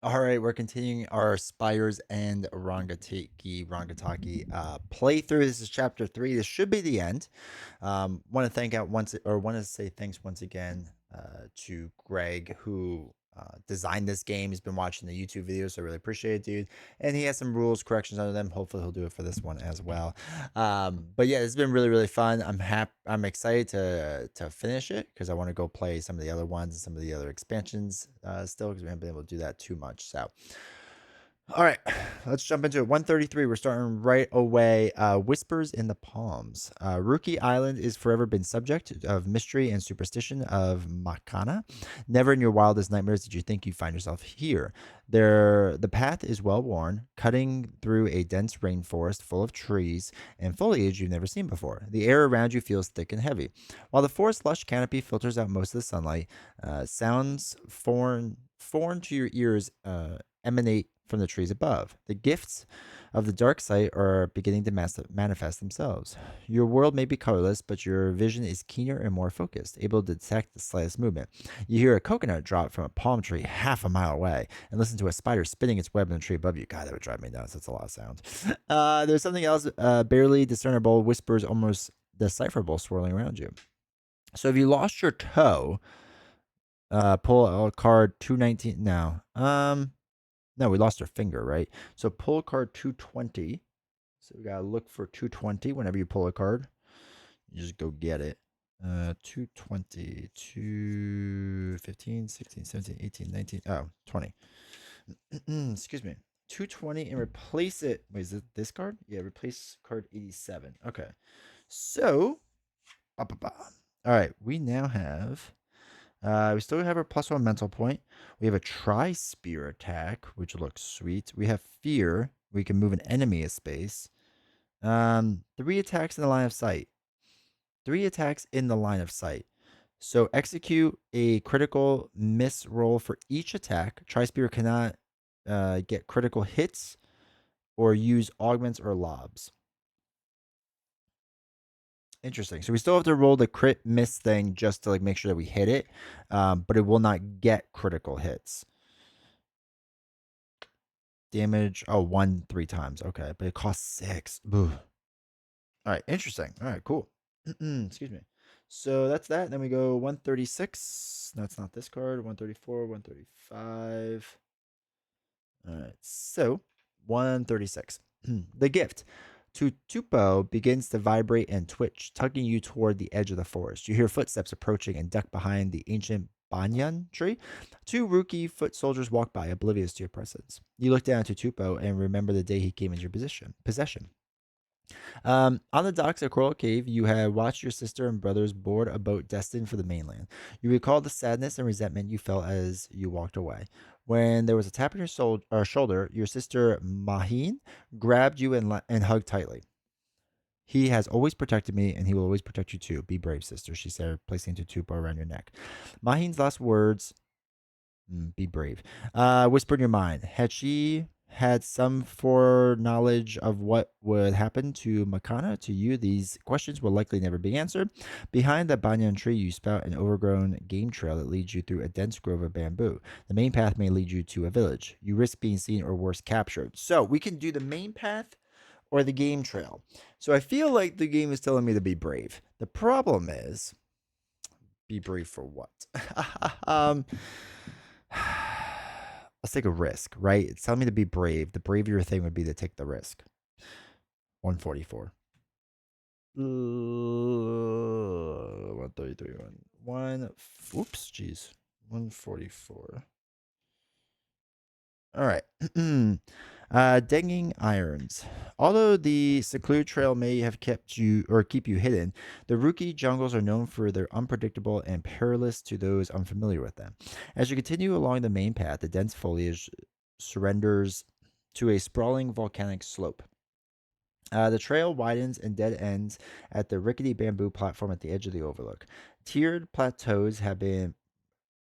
All right, we're continuing our Spires and Rangitaki playthrough. This is chapter 3. This should be the end. Want to thank out once or want to say thanks once again to Greg who designed this game. He's been watching the YouTube videos, so I really appreciate it, dude. And he has some rules corrections under them. Hopefully, he'll do it for this one as well. But yeah, it's been really fun. I'm excited to finish it because I want to go play some of the other ones and some of the other expansions still because we haven't been able to do that too much. So all right, let's jump into it. 133, we're starting right away. Whispers in the Palms. Rookie Island is forever been subject of mystery and superstition of Makana. Never in your wildest nightmares did you think you'd find yourself here. The path is well worn, cutting through a dense rainforest full of trees and foliage you've never seen before. The air around you feels thick and heavy. While the forest's lush canopy filters out most of the sunlight, sounds foreign to your ears emanate from the trees above. The gifts of the dark side are beginning to manifest themselves. Your world may be colorless, but your vision is keener and more focused, able to detect the slightest movement. You hear a coconut drop from a palm tree half a mile away and listen to a spider spinning its web in the tree above you. God, that would drive me nuts. That's a lot of sound. There's something else, barely discernible, whispers almost decipherable swirling around you. So if you lost your toe, pull a card 219. No, we lost our finger, right? So pull card 220. So we gotta look for 220 whenever you pull a card. You just go get it. 220, 215, 16, 17, 18, 19. Oh, 20. Excuse me. 220 and replace it. Wait, is it this card? Yeah, replace card 87. Okay. So, all right, we now have we still have our +1 mental point. We have a tri-spear attack, which looks sweet. We have fear. We can move an enemy a space. 3 attacks in the line of sight. 3 attacks in the line of sight. So execute a critical miss roll for each attack. Tri-spear cannot get critical hits or use augments or lobs. Interesting. So we still have to roll the crit miss thing just to like make sure that we hit it, but it will not get critical hits. Damage, 1 3 times. Okay, but it costs 6. All right, interesting. All right, cool. Excuse me. So that's that. Then we go 136. That's not this card. 134, 135. All right, so 136. The gift. Tutupo begins to vibrate and twitch, tugging you toward the edge of the forest. You hear footsteps approaching and duck behind the ancient banyan tree. 2 rookie foot soldiers walk by, oblivious to your presence. You look down at Tutupo and remember the day he came into your possession. On the docks of Coral Cave, you had watched your sister and brothers board a boat destined for the mainland. You recall the sadness and resentment you felt as you walked away. When there was a tap on your shoulder, your sister Mahin grabbed you and hugged tightly. He has always protected me, and he will always protect you too. Be brave, sister, she said, placing Tutupo around your neck. Mahin's last words, be brave, whispered in your mind. Had she had some foreknowledge of what would happen to Makana, to you, these questions will likely never be answered. Behind the banyan tree, you spout an overgrown game trail that leads you through a dense grove of bamboo. The main path may lead you to a village. You risk being seen or worse, captured. So we can do the main path or the game trail. So I feel like the game is telling me to be brave. The problem is, be brave for what? Let's take a risk, right? It's telling me to be brave. The braver thing would be to take the risk. 144. 133. 1. Oops, jeez. 144. All right. Denging irons. Although the secluded trail may have kept you or keep you hidden, the rookie jungles are known for their unpredictable and perilous to those unfamiliar with them. As you continue along the main path, the dense foliage surrenders to a sprawling volcanic slope. The trail widens and dead ends at the rickety bamboo platform at the edge of the overlook. Tiered plateaus have been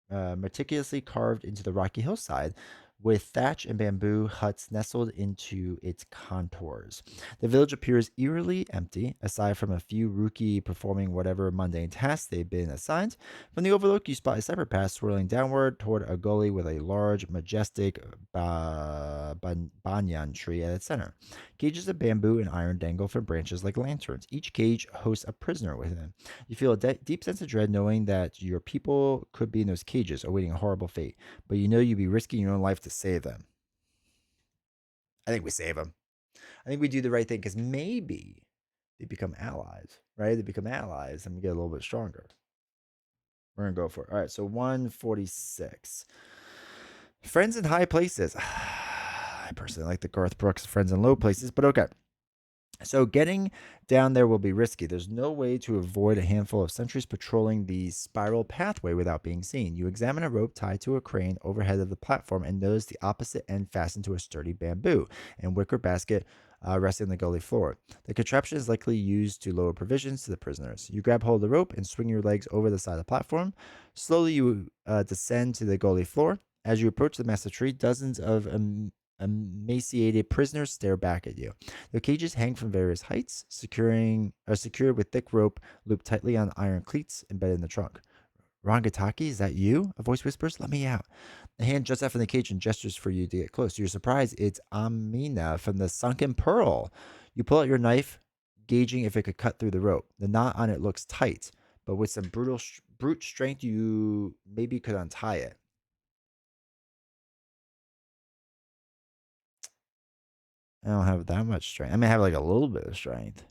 meticulously carved into the rocky hillside, with thatch and bamboo huts nestled into its contours. The village appears eerily empty, aside from a few rookie performing whatever mundane tasks they've been assigned. From the overlook, you spot a separate path swirling downward toward a gully with a large, majestic banyan tree at its center. Cages of bamboo and iron dangle from branches like lanterns. Each cage hosts a prisoner within. You feel a deep sense of dread knowing that your people could be in those cages awaiting a horrible fate, but you know you'd be risking your own life to save them. I think we save them. I think we do the right thing because maybe they become allies, right? They become allies and we get a little bit stronger. We're going to go for it. All right, so 146. Friends in high places. I personally like the Garth Brooks Friends in Low Places, but okay. So getting down there will be risky. There's no way to avoid a handful of sentries patrolling the spiral pathway without being seen. You examine a rope tied to a crane overhead of the platform and notice the opposite end fastened to a sturdy bamboo and wicker basket resting on the gully floor. The contraption is likely used to lower provisions to the prisoners. You grab hold of the rope and swing your legs over the side of the platform. Slowly, you descend to the gully floor. As you approach the massive tree, dozens of emaciated prisoners stare back at you. Their cages hang from various heights, secured with thick rope looped tightly on iron cleats embedded in the trunk. Rangitaki, is that you? A voice whispers, "Let me out." A hand juts out from the cage and gestures for you to get close. To your surprise, it's Amina from the Sunken Pearl. You pull out your knife, gauging if it could cut through the rope. The knot on it looks tight, but with some brute strength, you maybe could untie it. I don't have that much strength. I mean, I have like a little bit of strength.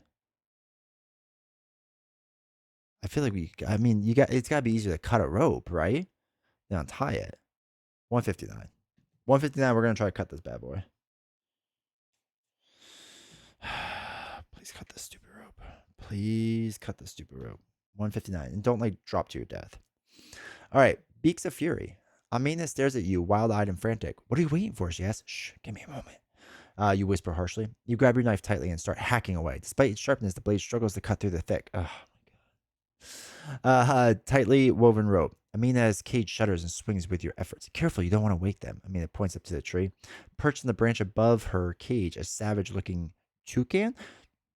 I feel like I mean, it's got to be easier to cut a rope, right? Than untie it. 159. 159, we're going to try to cut this bad boy. Please cut this stupid rope. Please cut this stupid rope. 159. And don't like drop to your death. All right. Beaks of Fury. Amina stares at you, wild eyed and frantic. What are you waiting for? She asks. Shh, give me a moment. You whisper harshly. You grab your knife tightly and start hacking away. Despite its sharpness, the blade struggles to cut through the thick. Tightly woven rope. Amina's cage shudders and swings with your efforts. Careful, you don't want to wake them. Amina points up to the tree. Perched in the branch above her cage, a savage-looking toucan.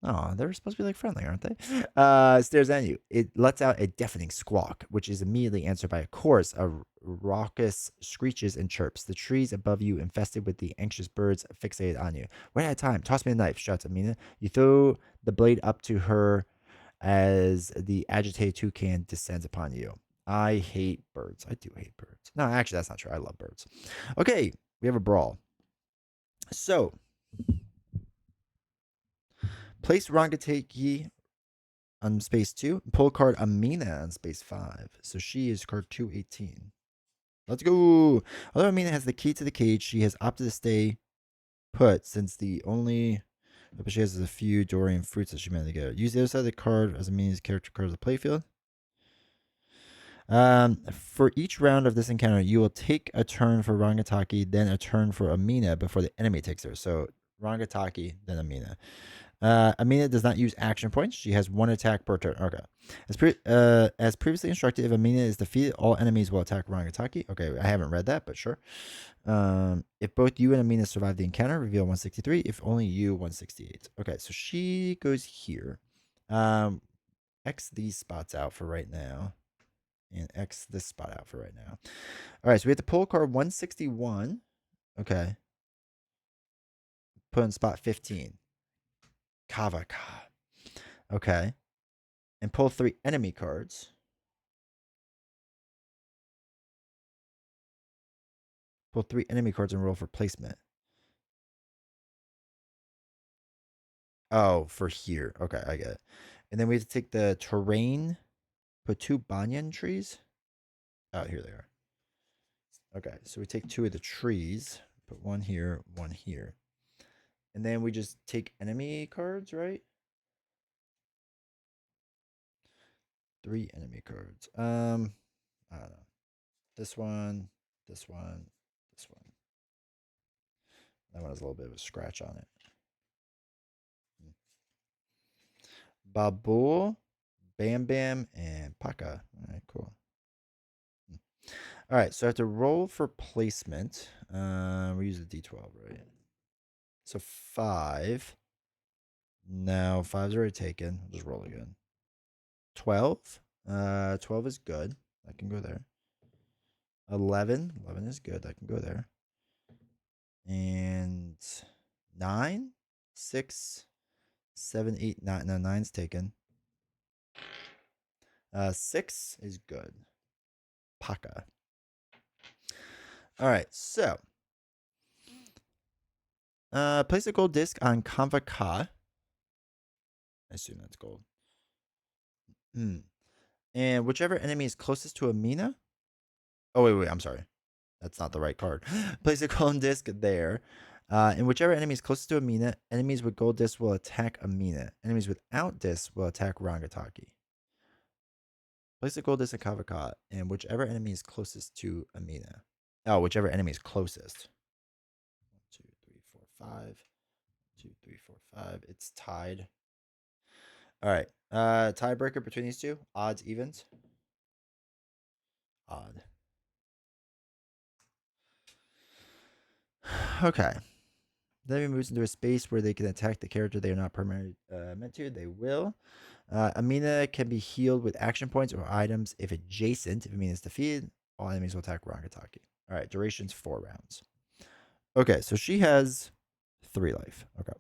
Oh, they're supposed to be like friendly, aren't they? Stares at you. It lets out a deafening squawk, which is immediately answered by a chorus of raucous screeches and chirps. The trees above you infested with the anxious birds fixated on you. One at a time. Toss me a knife, shouts Amina. You throw the blade up to her as the agitated toucan descends upon you. I hate birds. I do hate birds. No, actually, that's not true. I love birds. Okay, we have a brawl. So, place Rangitaki on space 2. Pull card Amina on space 5. So she is card 218. Let's go. Although Amina has the key to the cage, she has opted to stay put since the only but she has a few Dorian fruits that she managed to get. Use the other side of the card as Amina's character card of the playfield. For each round of this encounter, you will take a turn for Rangitaki, then a turn for Amina before the enemy takes her. So Rangitaki, then Amina. Amina does not use action points. She has one attack per turn. Okay. As previously instructed, if Amina is defeated, all enemies will attack Rangitaki. Okay, I haven't read that, but sure. If both you and Amina survive the encounter, reveal 163. If only you, 168. Okay, so she goes here. X these spots out for right now. And X this spot out for right now. All right, so we have to pull card 161. Okay. Put in spot 15. Kavaka. Okay. And pull 3 enemy cards. Pull 3 enemy cards and roll for placement. Oh, for here. Okay, I get it. And then we have to take the terrain. Put 2 banyan trees. Oh, here they are. Okay, so we take 2 of the trees. Put 1 here, 1 here. And then we just take enemy cards, right? 3 enemy cards. I don't know. This one, this one, this one. That one has a little bit of a scratch on it. Babu, Bam Bam, and Paka. All right, cool. All right, so I have to roll for placement. We use a d12, right? So 5. No, 5's already taken. I'll just roll again. 12. 12 is good. I can go there. 11. 11 is good. I can go there. And 9, 6, 7, 8, 9. No, 9's taken. 6 is good. Paka. All right, so place a gold disc on Kanvaka. I assume that's gold. And whichever enemy is closest to a Mina. Oh, wait, I'm sorry. That's not the right card. Place a gold disc there. And whichever enemy is closest to a Mina, enemies with gold disc will attack a Mina. Enemies without disc will attack Rangitaki. Place a gold disc in Kavaka, and whichever enemy is closest to a Mina. Oh, whichever enemy is closest. 1, 2, 3, 4, 5. 2, 3, 4, 5. It's tied. All right. Tiebreaker between these two. Odds, evens. Odd. Okay. The enemy moves into a space where they can attack the character they are not permanently meant to. They will. Amina can be healed with action points or items if adjacent. If Amina is defeated, all enemies will attack Rangataki. All right, duration's 4 rounds. Okay, so she has 3 life. Okay.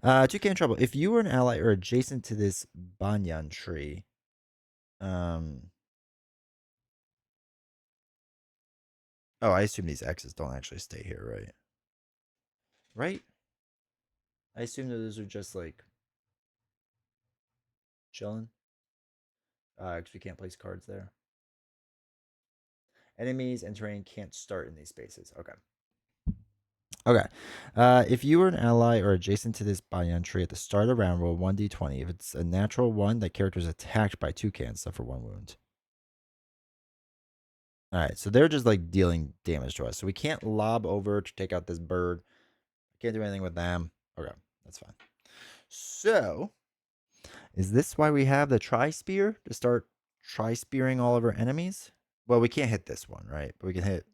2K in trouble. If you were an ally or adjacent to this banyan tree, oh, I assume these X's don't actually stay here, right? Right? I assume that those are just like chilling. Because we can't place cards there. Enemies and terrain can't start in these spaces. Okay. Okay. If you were an ally or adjacent to this banyan tree at the start of the round, roll 1d20. If it's a natural 1, that character is attacked by 2 cans, suffer 1 wound. All right, so they're just like dealing damage to us. So we can't lob over to take out this bird. Can't do anything with them. Okay, that's fine. So, is this why we have the tri-spear to start tri-spearing all of our enemies? Well, we can't hit this one, right? But we can hit.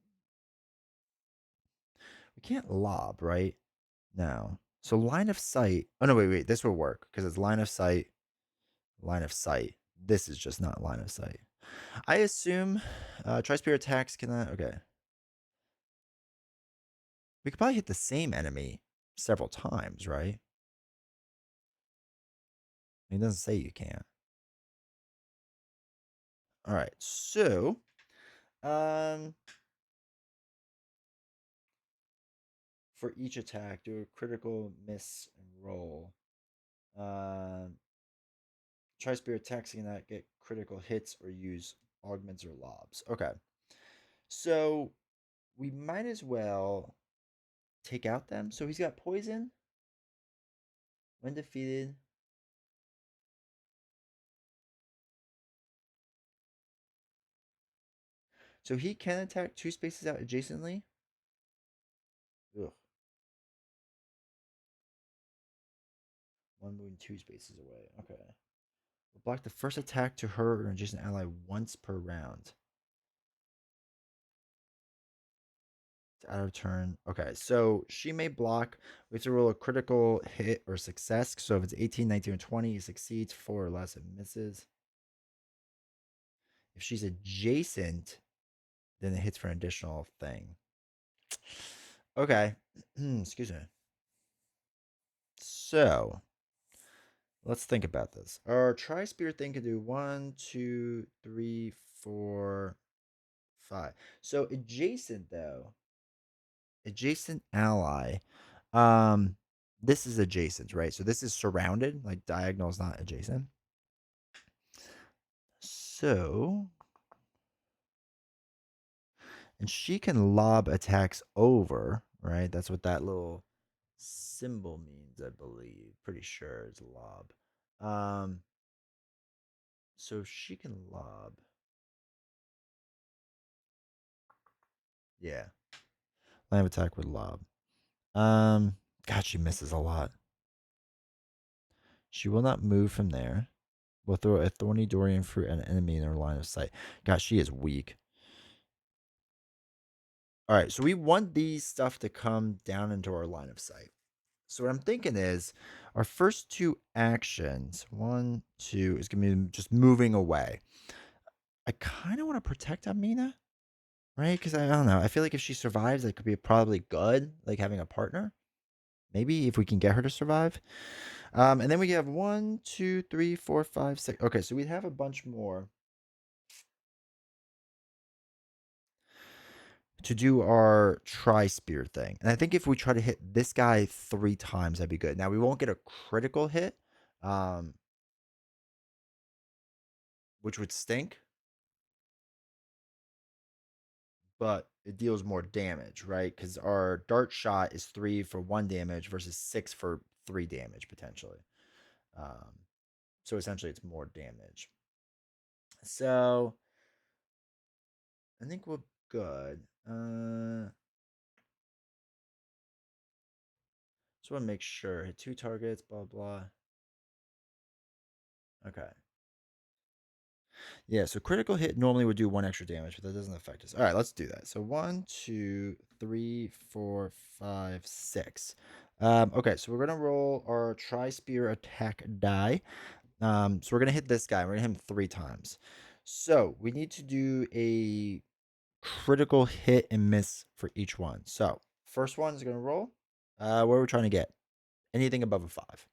We can't lob, right? No. So line of sight. Oh no, wait. This will work because it's line of sight. Line of sight. This is just not line of sight. I assume tri-spear attacks cannot. Okay. We could probably hit the same enemy several times, right? It doesn't say you can't. All right. So, for each attack, do a critical miss and roll. Tri-spear attacks cannot get critical hits or use augments or lobs. Okay. So we might as well take out them. So he's got poison. When defeated. So he can attack 2 spaces out adjacently. Ugh. 1 moving 2 spaces away. Okay. We'll block the first attack to her or an adjacent ally once per round. It's out of turn. Okay, so she may block. We have to roll a critical hit or success. So if it's 18, 19, or 20, he succeeds. 4 or less, it misses. If she's adjacent, then it hits for an additional thing. Okay. Excuse me. So let's think about this. Our tri-spear thing can do 1, 2, 3, 4, 5. So adjacent though. Adjacent ally. This is adjacent, right? So this is surrounded, like diagonal is not adjacent. So, and she can lob attacks over, right? That's what that little symbol means, I believe. Pretty sure it's lob. So she can lob. Yeah. Line of attack with lob. God, she misses a lot. She will not move from there. We'll throw a thorny durian fruit at an enemy in their line of sight. Gosh, she is weak. All right, so we want these stuff to come down into our line of sight. So what I'm thinking is our first two actions, 1, 2, is going to be just moving away. I kind of want to protect Amina, right? Because I don't know. I feel like if she survives, that could be probably good, like having a partner. Maybe if we can get her to survive. And then we have 1, 2, 3, 4, 5, 6. Okay, so we'd have a bunch more to do our tri-spear thing. And I think if we try to hit this guy 3 times, that'd be good. Now, we won't get a critical hit, which would stink, but it deals more damage, right? Because our dart shot is 3 for 1 damage versus 6 for 3 damage, potentially. So essentially, it's more damage. So I think we're good. Just want to make sure. Hit 2 targets, blah, blah. Okay. Yeah, so critical hit normally would do 1 extra damage, but that doesn't affect us. All right, let's do that. So 1, 2, 3, 4, 5, 6. Okay, so we're gonna roll our tri-spear attack die. So we're gonna hit this guy. We're gonna hit him 3 times. So we need to do a critical hit and miss for each one. So first one is gonna roll. What are we trying to get? Anything above a 5.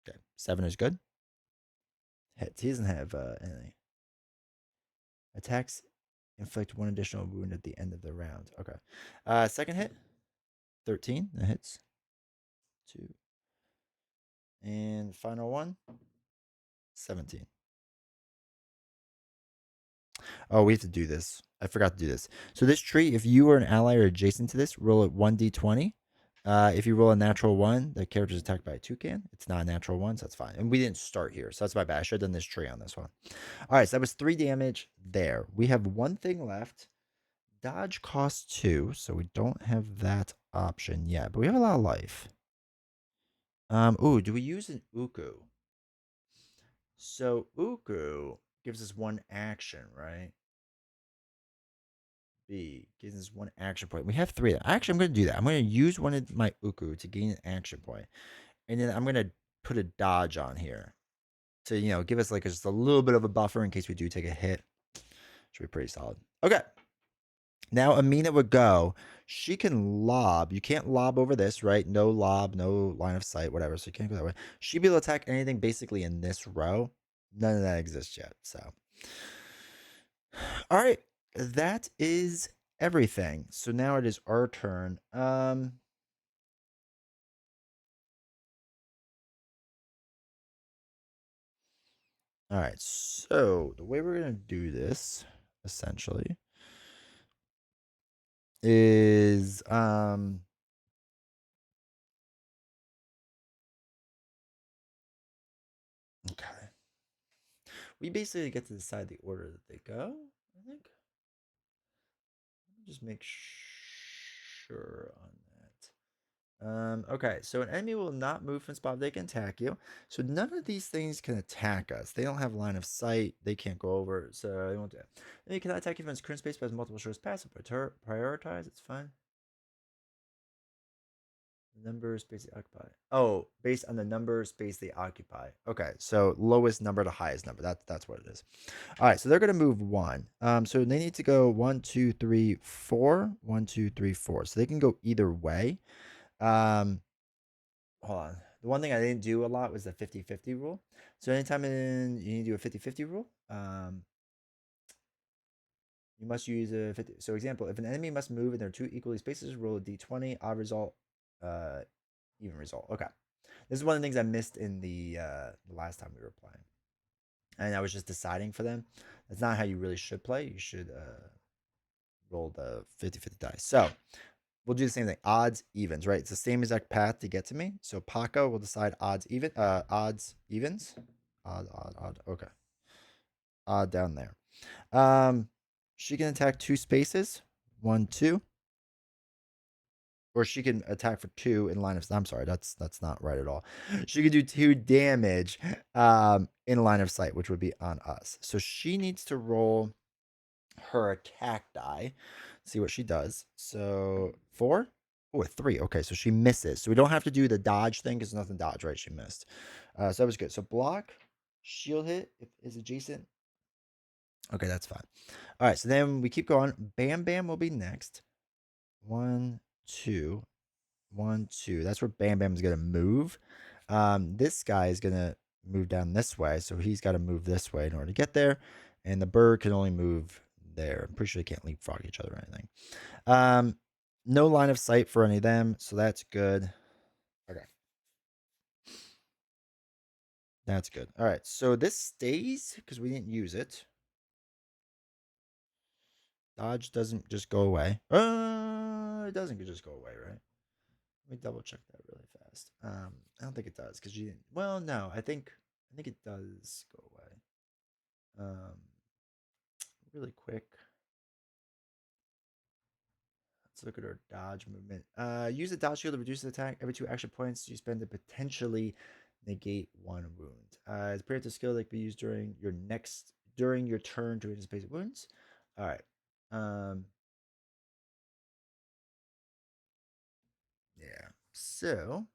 Okay, 7 is good. Hits. He doesn't have anything. Attacks inflict 1 additional wound at the end of the round. Okay. Second hit, 13. That hits. 2. And final one, 17. Oh, we have to do this. I forgot to do this. So this tree, if you are an ally or adjacent to this, roll it 1d20. If you roll a natural 1, the character is attacked by a toucan. It's not a natural 1, so that's fine. And we didn't start here, so that's my bad. I should have done this tree on this one. All right, so that was 3 damage there. We have 1 thing left. Dodge costs 2, so we don't have that option yet, but we have a lot of life. Ooh, do we use an Uku? So Uku gives us 1 action, right? B gives us 1 action point. We have 3 of them. Actually, I'm going to do that. I'm going to use one of my Uku to gain an action point, and then I'm going to put a dodge on here to give us like just a little bit of a buffer in case we do take a hit. Should be pretty solid. Okay. Now Amina would go. She can lob. You can't lob over this, right? No lob, no line of sight, whatever. So you can't go that way. She'd be able to attack anything basically in this row. None of that exists yet. So, all right, that is everything. So now it is our turn. All right. So the way we're gonna do this, essentially, is okay. We basically get to decide the order that they go, I think. Let me just make sure on that. Okay, so an enemy will not move from spot. They can attack you. So none of these things can attack us. They don't have line of sight. They can't go over, so they won't do it. Then you cannot attack you from its current space, but has multiple shows passive. Prioritize, it's fine. Number of space they occupy. Oh, based on the number of space they occupy. Okay, so lowest number to highest number. That's what it is. All right, so they're gonna move 1. So they need to go 1, 2, 3, 4. 1, 2, 3, 4. So they can go either way. Hold on. The one thing I didn't do a lot was the 50-50 rule. So anytime you need to do a 50-50 rule, you must use a 50. So example, if an enemy must move and there are 2 equally spaces, roll a d20. Odd result, even result. Okay. This is one of the things I missed in the last time we were playing. And I was just deciding for them. That's not how you really should play. You should roll the 50-50 dice. So we'll do the same thing. Odds, evens, right? It's the same exact path to get to me. So Paco will decide odds, odds, evens. Odd. Okay. Odd down there. She can attack 2 spaces. 1, 2. or she can attack for 2 in line of sight. I'm sorry, that's not right at all. She can do 2 damage in line of sight, which would be on us. So she needs to roll her attack die. See what she does. So 4? Oh, a 3. Okay, so she misses. So we don't have to do the dodge thing because nothing dodge, right? She missed. So that was good. So block, shield hit if is adjacent. Okay, that's fine. All right, so then we keep going. Bam Bam will be next. 1, 2, 1, 2. That's where Bam Bam is gonna move. This guy is gonna move down this way, so he's got to move this way in order to get there. And the bird can only move there. I'm pretty sure they can't leapfrog each other or anything. No line of sight for any of them, so that's good. Okay. That's good. All right, so this stays because we didn't use it. Dodge doesn't just go away. It doesn't just go away, right? Let me double check that really fast. I don't think it does because you didn't. Well, no, I think it does go away. Really quick. Let's look at our dodge movement. Use the dodge shield to reduce the attack every 2 action points you spend to potentially negate 1 wound. It's a preemptive skill that can be used during your turn to anticipate wounds. All right. Yeah. So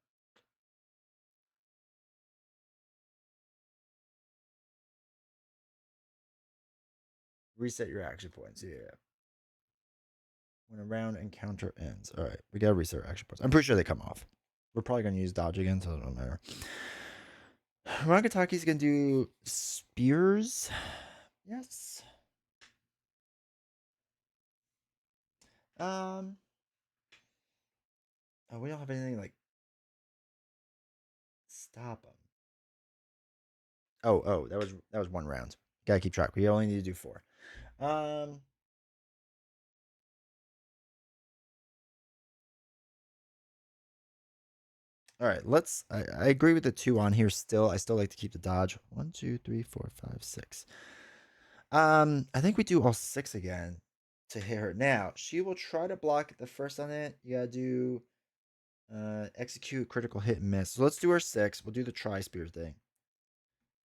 reset your action points. Yeah. When a round encounter ends. All right. We gotta reset our action points. I'm pretty sure they come off. We're probably gonna use dodge again, so it don't matter. Rangitaki's gonna do spears. Yes. Oh, we don't have anything like stop him. Oh, that was 1 round. Gotta keep track. We only need to do 4. Um, all right. I agree with the 2 on here. Still, I still like to keep the dodge. 1, 2, 3, 4, 5, 6. I think we do all 6 again to hit her. Now she will try to block the first on it. You gotta do execute critical hit and miss. So let's do our 6. We'll do the tri spear thing.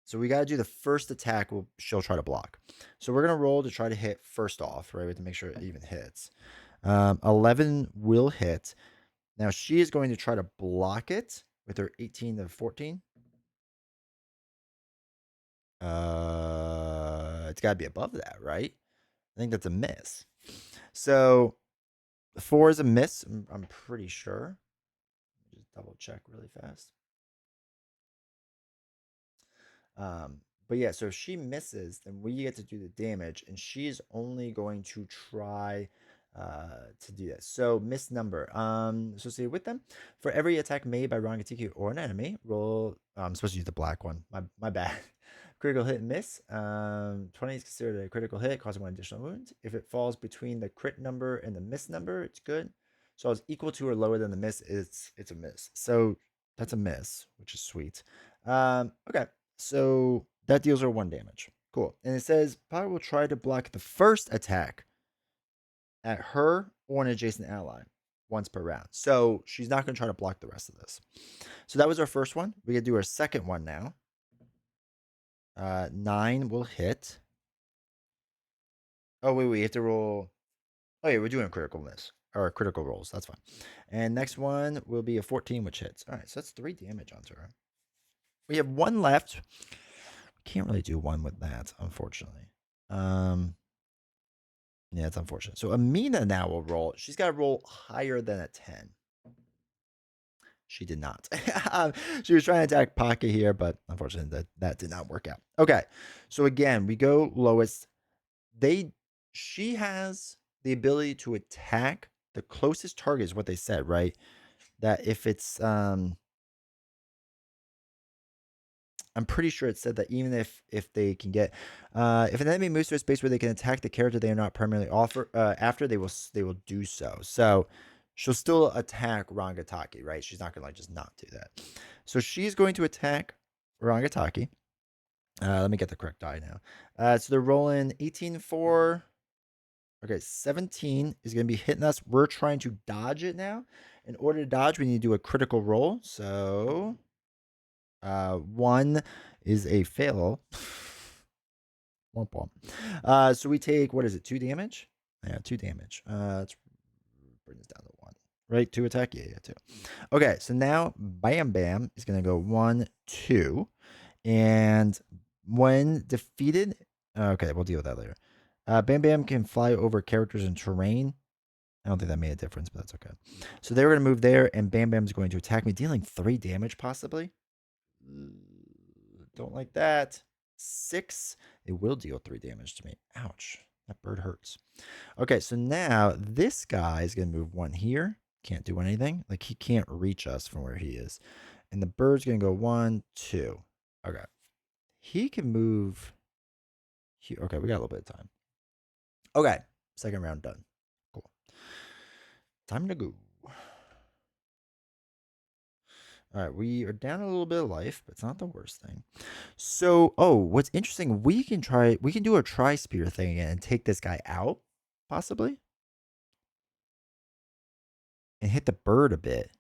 So we got to do the first attack. She'll try to block. So we're gonna roll to try to hit first off, right? We have to make sure it even hits. 11 will hit. Now she is going to try to block it with her 18 to 14. It's got to be above that, right? I think that's a miss. So 4 is a miss. I'm pretty sure. Just double check really fast. But yeah, so if she misses, then we get to do the damage, and she's only going to try to do this. So miss number associated with them. For every attack made by Rangitaki or an enemy, roll. I'm supposed to use the black one. My bad. Critical hit and miss. 20 is considered a critical hit, causing 1 additional wound. If it falls between the crit number and the miss number, it's good. So it's equal to or lower than the miss, it's a miss. So that's a miss, which is sweet. Okay. So that deals her 1 damage. Cool. And it says Power will try to block the first attack at her or an adjacent ally once per round. So she's not going to try to block the rest of this. So that was our first one. We can do our second one now. 9 will hit. Oh, wait, you have to roll. Oh, yeah, we're doing a critical miss. Or critical rolls. That's fine. And next one will be a 14, which hits. All right, so that's 3 damage onto her. We have 1 left. Can't really do 1 with that, unfortunately. Yeah, it's unfortunate. So Amina now will roll. She's got to roll higher than a 10. She did not. She was trying to attack Pocket here, but unfortunately that did not work out. Okay. So again, we go lowest. She has the ability to attack the closest target is what they said, right? That if it's I'm pretty sure it said that even if they can get if an enemy moves to a space where they can attack the character they are not primarily after, they will do so. So she'll still attack Rangitaki, right? She's not gonna like just not do that. So she's going to attack Rangitaki. Let me get the correct die now. So they're rolling 18 for Okay, 17 is going to be hitting us. We're trying to dodge it now. In order to dodge, we need to do a critical roll. So, 1 is a fail. Womp womp. So we take, what is it, 2 damage? Yeah, 2 damage. Let's bring this down to 1. Right, 2 attack? Yeah, 2. Okay, so now Bam Bam is going to go 1, 2. And when defeated, okay, we'll deal with that later. Bam Bam can fly over characters and terrain. I don't think that made a difference, but that's okay. So they were going to move there, and Bam Bam's going to attack me, dealing 3 damage possibly. Don't like that. 6. It will deal 3 damage to me. Ouch. That bird hurts. Okay, so now this guy is going to move 1 here. Can't do anything. Like, he can't reach us from where he is. And the bird's going to go 1, 2. Okay. He can move here. Okay, we got a little bit of time. Okay, second round done. Cool. Time to go. All right, we are down a little bit of life, but it's not the worst thing. So, what's interesting, we can do a tri-spear thing again and take this guy out, possibly, and hit the bird a bit.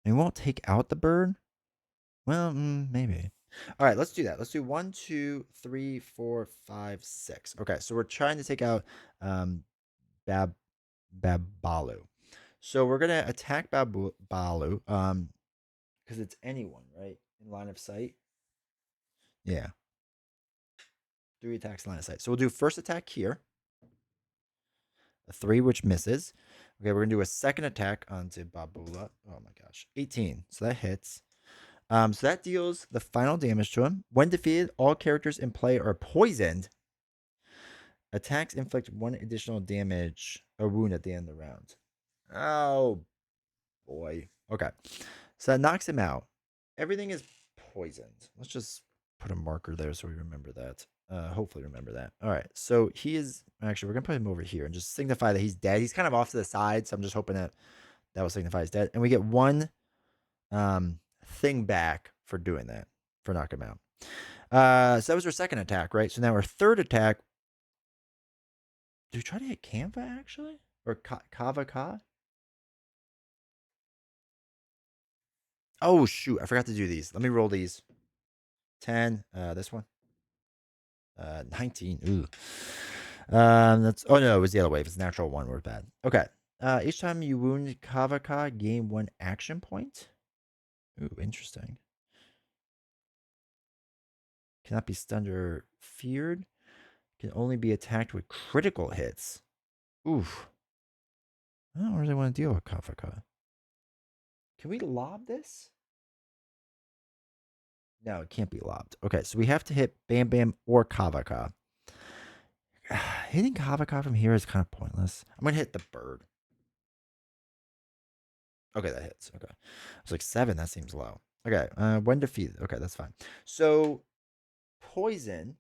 And we won't take out the bird. Well, maybe. All right, let's do that. Let's do 1, 2, 3, 4, 5, 6. Okay, so we're trying to take out Babalu. So we're gonna attack Babalu, because it's anyone, right, in line of sight. Yeah, 3 attacks in line of sight. So we'll do first attack here, a 3, which misses. Okay, we're gonna do a second attack onto Babula. Oh my gosh, 18. So that hits. So that deals the final damage to him. When defeated, all characters in play are poisoned. Attacks inflict 1 additional damage or wound at the end of the round. Oh boy. Okay. So that knocks him out. Everything is poisoned. Let's just put a marker there so we remember that. Hopefully remember that. All right. So he is actually, we're gonna put him over here and just signify that he's dead. He's kind of off to the side, so I'm just hoping that that will signify he's dead. And we get 1 thing back for doing that, for knocking him out. So that was our second attack, right? So now our third attack. Do we try to hit Canva actually? Or Kava Ka? Oh shoot, I forgot to do these. Let me roll these. 10. This one. 19. Ooh. That's no, it was the other way. If it's natural 1, we're bad. Okay. Each time you wound Kava Ka, gain 1 action point. Ooh, interesting. Cannot be stunned or feared. Can only be attacked with critical hits. Oof. I don't really want to deal with Kava Ka. Can we lob this? No, it can't be lobbed. Okay, so we have to hit Bam Bam or Kava Ka. Hitting Kava Ka from here is kind of pointless. I'm going to hit the bird. Okay, that hits. Okay. I was like 7. That seems low. Okay, when defeated. Okay, that's fine. So, poison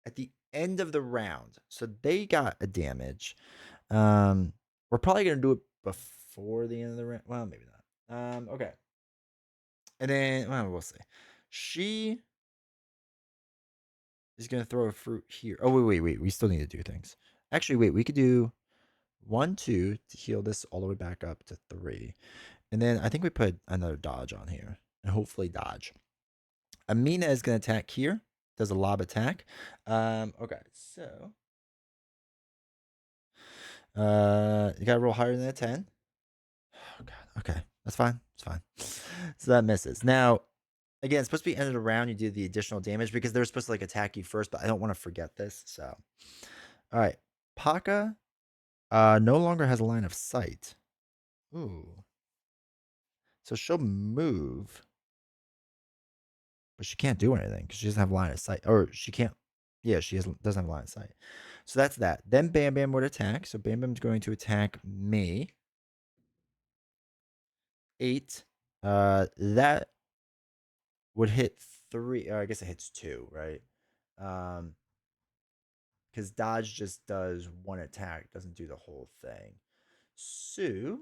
at the end of the round. So they got a damage. We're probably going to do it before the end of the round. Well, maybe not. Okay. And then, well, we'll see. She is going to throw a fruit here. Oh, wait. We still need to do things. Actually, wait. We could do 1, 2 to heal this all the way back up to 3. And then I think we put another dodge on here. And hopefully dodge. Amina is going to attack here. Does a lob attack. Okay, so you got to roll higher than a 10. Oh, God. Okay, that's fine. It's fine. So that misses. Now, again, it's supposed to be end of the round. You do the additional damage because they're supposed to like attack you first, but I don't want to forget this. So, all right. Paka no longer has a line of sight. Ooh. So she'll move, but she can't do anything because she doesn't have line of sight. Or she can't. Yeah, doesn't have line of sight. So that's that. Then Bam Bam would attack. So Bam Bam's going to attack me. 8. That would hit 3. I guess it hits 2, right? Because dodge just does 1 attack, doesn't do the whole thing. So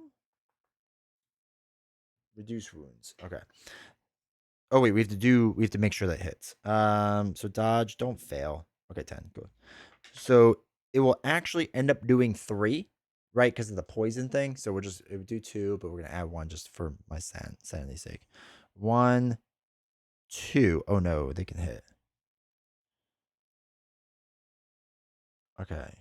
reduce wounds. Okay. Oh wait, we have to make sure that hits. So dodge, don't fail. Okay, 10. Good. So it will actually end up doing 3, right? Because of the poison thing. So it would do 2, but we're gonna add 1 just for my sanity's sake. 1, 2. Oh no, they can hit. Okay.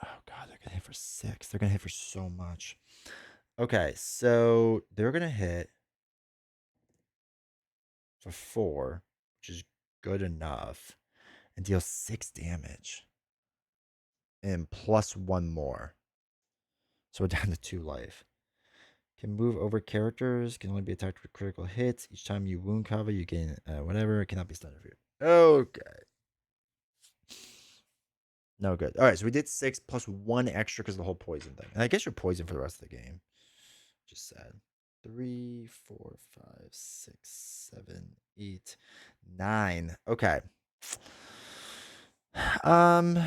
Oh god, they're gonna hit for 6. They're gonna hit for so much. Okay, so they're gonna hit for 4, which is good enough, and deal 6 damage. And plus 1 more. So we're down to 2 life. Can move over characters. Can only be attacked with critical hits. Each time you wound Kava, you gain whatever. It cannot be stunned or feared. Okay. No good. All right, so we did 6 plus 1 extra because of the whole poison thing. And I guess you're poisoned for the rest of the game. Just sad. 3, 4, 5, 6, 7, 8, 9. Okay. Um.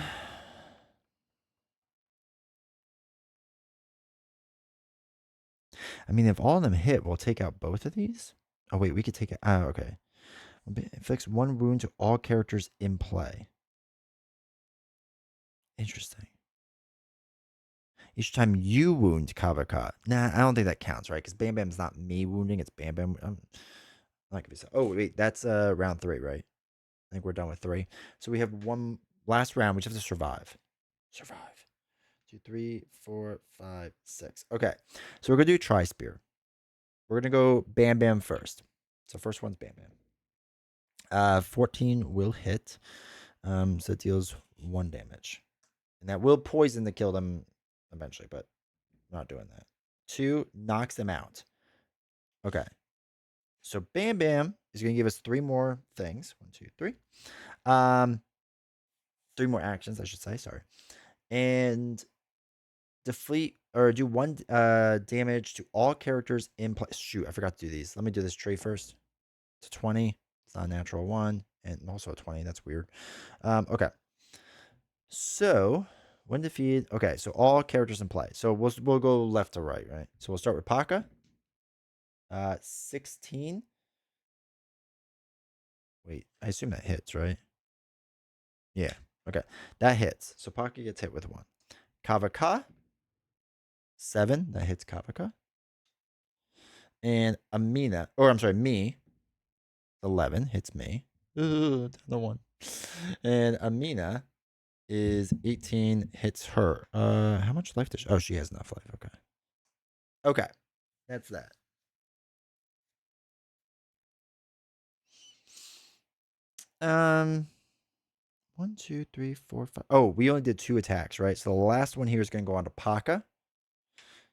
I mean, if all of them hit, we'll take out both of these. Oh wait, we could take it. Oh, okay. Inflicts 1 wound to all characters in play. Interesting. Each time you wound Kavaka. Nah, I don't think that counts, right? Because Bam Bam's not me wounding, it's Bam Bam. I'm not gonna be so. Oh wait, that's round 3, right? I think we're done with 3. So we have one last round. We just have to survive. Survive. 2, 3, 4, 5, 6. Okay. So we're gonna do Tri-Spear. We're gonna go Bam Bam first. So first one's Bam Bam. 14 will hit. So it deals 1 damage. And that will poison to kill them eventually, but I'm not doing that. 2 knocks them out. Okay. So Bam Bam is going to give us 3 more things. 1, 2, 3. 3 more actions, I should say. Sorry. And deflate or do 1 damage to all characters in play. Shoot, I forgot to do these. Let me do this tree first. It's a 20. It's not a natural 1. And also a 20. That's weird. Okay. So when defeated, okay, so all characters in play. So we'll go left to right, right? So we'll start with Paka. 16. Wait, I assume that hits, right? Yeah. Okay. That hits. So Paka gets hit with 1. Kavaka. 7. That hits Kavaka. And Amina, or I'm sorry, me. 11 hits me. Ooh, the 1. And Amina is 18, hits her. How much life does she? Oh, she has enough life. Okay. Okay. That's that. Um, 1, 2, 3, 4, 5. Oh, we only did 2 attacks, right? So the last one here is going to go on to Paka.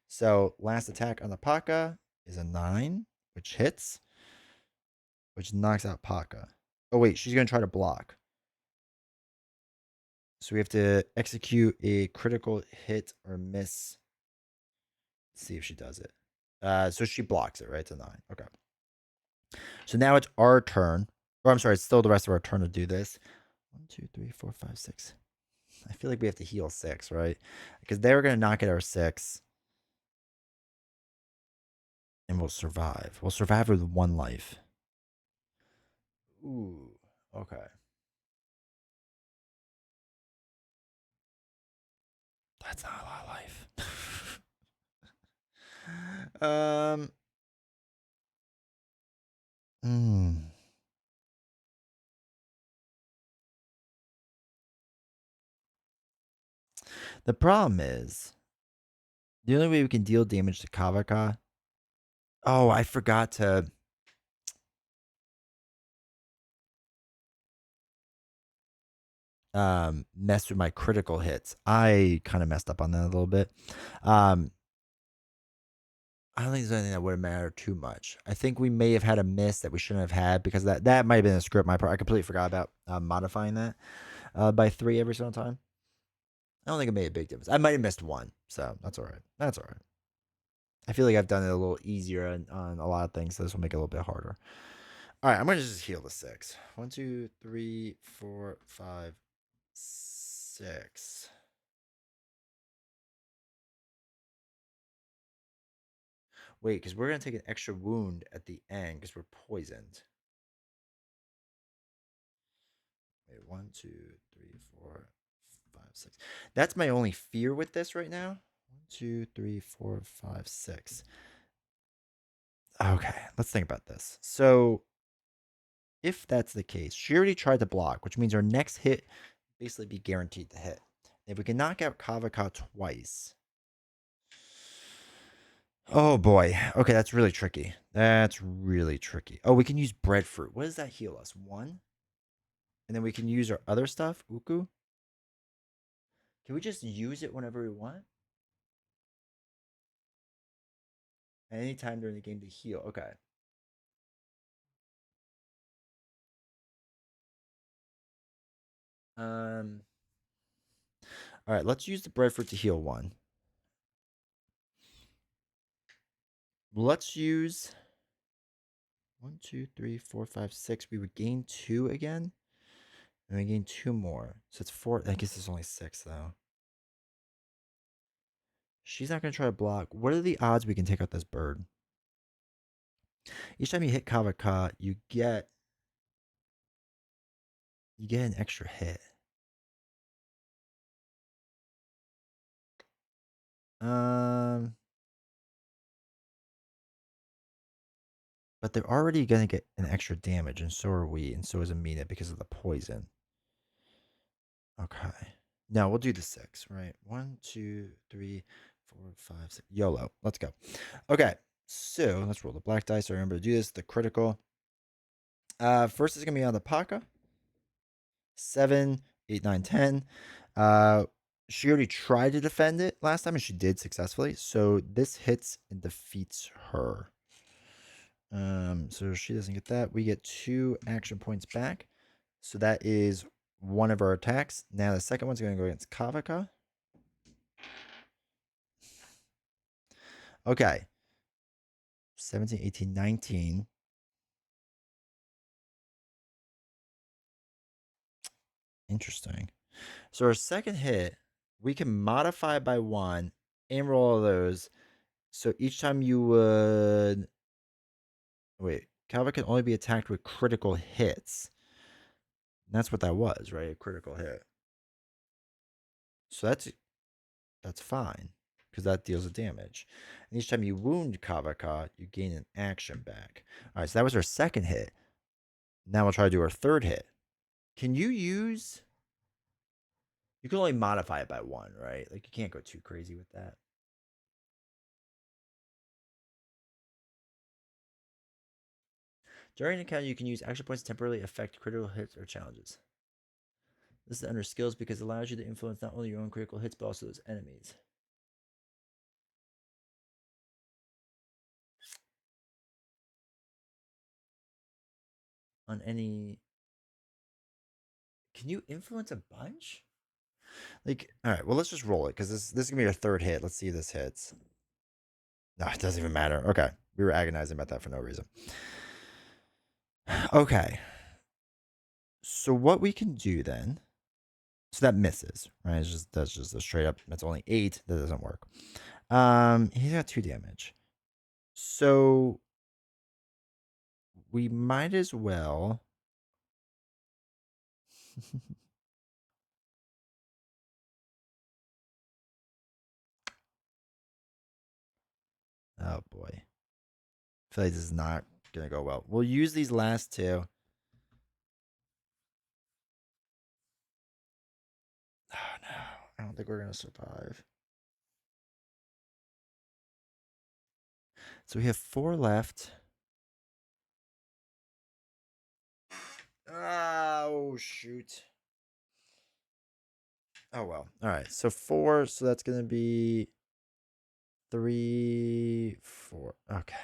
So last attack on the Paka is a 9, which hits, which knocks out Paka. Oh wait, she's going to try to block. So we have to execute a critical hit or miss. Let's see if she does it. So she blocks it, right? It's a 9. Okay. So now it's our turn. Or I'm sorry, it's still the rest of our turn to do this. 1, 2, 3, 4, 5, 6. I feel like we have to heal 6, right? Because they were going to knock at our 6. And we'll survive. We'll survive with 1 life. Ooh. Okay. That's not a lot of life. Hmm. The problem is the only way we can deal damage to Kavaka. Oh, I forgot to. Mess with my critical hits. I kind of messed up on that a little bit. Um, I don't think there's anything that would have mattered too much. I think we may have had a miss that we shouldn't have had because that might have been a script. My part. I completely forgot about modifying that by 3 every single time. I don't think it made a big difference. I might have missed 1, so that's all right. That's all right. I feel like I've done it a little easier on a lot of things, so this will make it a little bit harder. All right, I'm gonna just heal the 6. 1, 2, 3, 4, 5, 6. Wait, because we're gonna take an extra wound at the end because we're poisoned. Wait, 1, 2, 3, 4, 5, 6. That's my only fear with this right now. 1, 2, 3, 4, 5, 6. Okay, let's think about this. So if that's the case, she already tried to block, which means our next hit basically be guaranteed to hit. If we can knock out Kavaka twice. Oh boy. Okay, that's really tricky. That's really tricky. Oh, we can use breadfruit. What does that heal us? 1? And then we can use our other stuff, Uku. Can we just use it whenever we want? At any time during the game to heal. Okay. Um. All right, let's use the breadfruit to heal 1. Let's use 1, 2, 3, 4, 5, 6. We would gain 2 again. And we gain 2 more. So it's 4. I guess it's only 6 though. She's not gonna try to block. What are the odds we can take out this bird? Each time you hit Kavaka, you get an extra hit. Um, but they're already gonna get an extra damage, and so are we, and so is Amina because of the poison. Okay. Now we'll do the 6, right? 1, 2, 3, 4, 5, 6. YOLO. Let's go. Okay. So let's roll the black dice. I remember to do this. The critical. First is gonna be on the Paka. 7, 8, 9, 10. She already tried to defend it last time, and she did successfully. So this hits and defeats her. So she doesn't get that. We get 2 action points back. So that is one of our attacks. Now the second one's going to go against Kavaka. Okay. 17, 18, 19. Interesting. So our second hit, we can modify by 1 and roll all those. So each time you would... Wait. Kavaka can only be attacked with critical hits. And that's what that was, right? A critical hit. So that's fine, because that deals the damage. And each time you wound Kavaka, you gain an action back. All right, so that was our second hit. Now we'll try to do our third hit. Can you use... You can only modify it by 1, right? Like, you can't go too crazy with that. During an encounter, you can use action points to temporarily affect critical hits or challenges. This is under skills because it allows you to influence not only your own critical hits, but also those enemies. On any... Can you influence a bunch? Like, all right, well, let's just roll it, because this is going to be our third hit. Let's see if this hits. No, it doesn't even matter. Okay. We were agonizing about that for no reason. Okay. So what we can do then... So that misses, right? That's just a straight up... That's only 8. That doesn't work. He's got 2 damage. So... We might as well... Oh, boy. I feel like this is not going to go well. We'll use these last 2. Oh, no. I don't think we're going to survive. So we have 4 left. Oh, shoot. Oh, well. All right. So 4. So that's going to be 3, 4. Okay.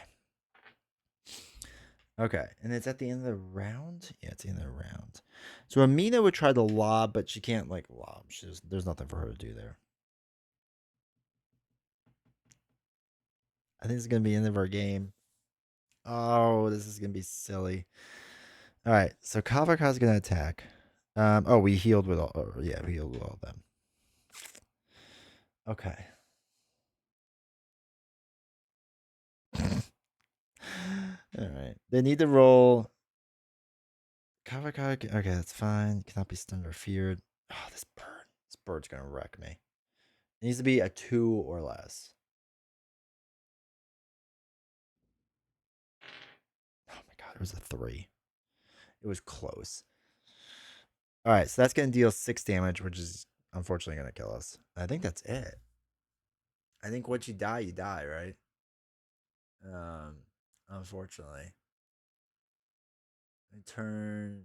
Okay. And it's at the end of the round? Yeah, it's the end of the round. So Amina would try to lob, but she can't, like, lob. There's nothing for her to do there. I think it's going to be the end of our game. Oh, this is going to be silly. All right. So Kavaka's going to attack. Oh, we healed with all... Oh, yeah, we healed with all of them. Okay. All right. They need to roll Kawakaki. Okay, that's fine. Cannot be stunned or feared. Oh, this bird. This bird's gonna wreck me. It needs to be a 2 or less. Oh my god, it was a 3. It was close. All right, so that's gonna deal 6 damage, which is unfortunately gonna kill us. I think that's it. I think once you die, right? Um, unfortunately. I turn.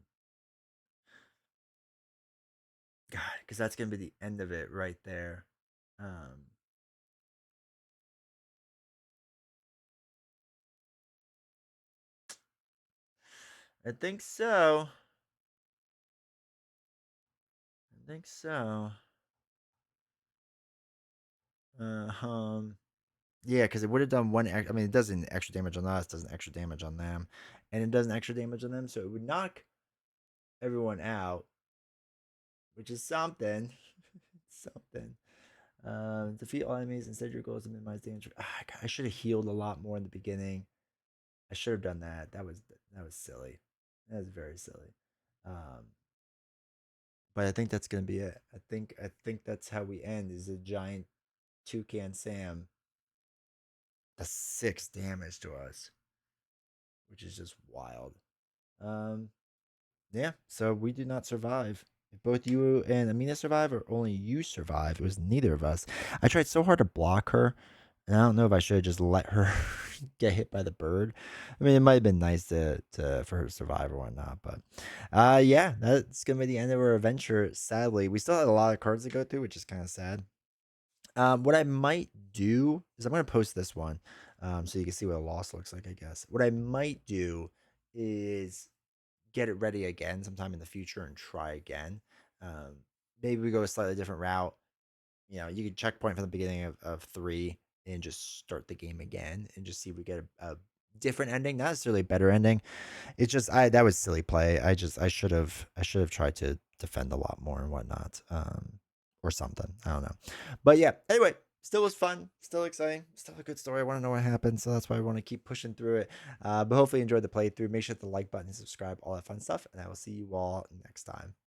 God, because that's gonna be the end of it right there. Um, I think so. I think so. Uh, um, yeah, because it would have done one. I mean, it doesn't extra damage on us, doesn't extra damage on them, and it doesn't extra damage on them, so it would knock everyone out, which is something. Something. Defeat all enemies. Instead, your goal is to minimize damage. I should have healed a lot more in the beginning. I should have done that. That was silly. That was very silly. Um, but I think that's gonna be it. I think that's how we end. Is a giant toucan Sam. That's 6 damage to us, which is just wild. Um, yeah. So we did not survive. If both you and Amina survive, or only you survive, it was neither of us. I tried so hard to block her, and I don't know if I should have just let her get hit by the bird. I mean, it might have been nice to for her to survive or whatnot, but yeah, that's gonna be the end of our adventure. Sadly, we still had a lot of cards to go through, which is kind of sad. What I might do is I'm gonna post this one, so you can see what a loss looks like. I guess what I might do is get it ready again sometime in the future and try again. Um, Maybe we go a slightly different route. You can checkpoint from the beginning of 3 and just start the game again and just see if we get a different ending, not necessarily a better ending. It's just I that was silly play. I should have tried to defend a lot more and whatnot. Or something. I don't know. But yeah, anyway, still was fun, still exciting, still a good story. I want to know what happened, so that's why I want to keep pushing through it. But hopefully you enjoyed the playthrough. Make sure to hit the like button and subscribe, all that fun stuff, and I will see you all next time.